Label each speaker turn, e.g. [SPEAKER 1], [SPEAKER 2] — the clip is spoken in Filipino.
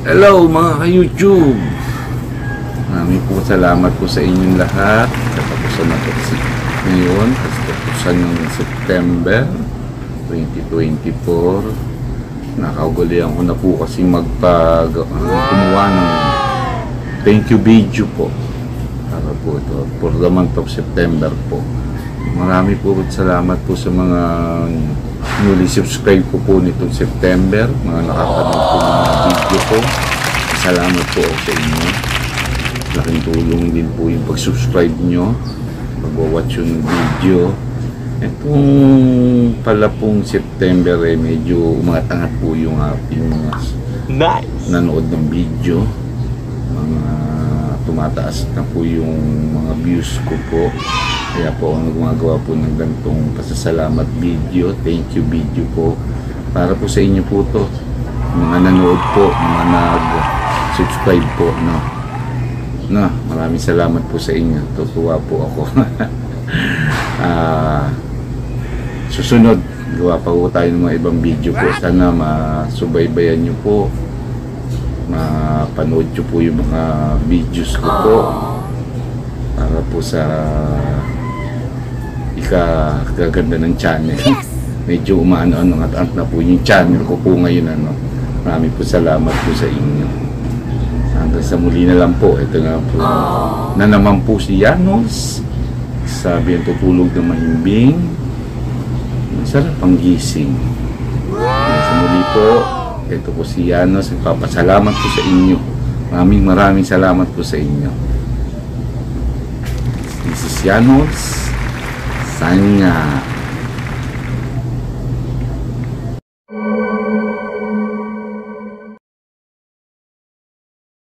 [SPEAKER 1] Hello mga ka-YouTube! Maraming po salamat po sa inyong lahat. Katapusan na po ngayon, katapusan ng September 2024. Nakaugulihan ko na po kasi kumuha ng thank you video po. Para po ito, for the month of September po. Marami po salamat po sa mga newly subscribe ko po nitong September, mga nakapanood po ng mga video ko. Salamat po sa inyo. Laking tulong din po yung pag-subscribe nyo, pag-watch yung video. Itong pala pong September medyo umangat-angat po yung ating nanood ng video. Mga tumataas na po yung mga views ko po. Kaya po ako gumagawa po ng ganitong pasasalamat video, thank you video po. Para po sa inyo po to, mga nanood po, mga nag-subscribe po, no? Maraming salamat po sa inyo, tutuwa po ako. Susunod, gawa pa po tayo ng mga ibang video po. Sana masubaybayan nyo po, mapanood nyo po yung mga videos ko po. Para po sa ikagaganda ng channel. Medyo umaano-ano at na po yung channel ko po ngayon. Maraming po salamat po sa inyo. Hanggang sa muli na lang po. Ito na po na naman po si Janos. Sabi ang tutulog na mahimbing. Masarap ang gising. Hanggang sa muli po. Ito po si Janos. Nagpapasalamat po sa inyo. Maraming salamat po sa inyo. This is Janos. Signing out.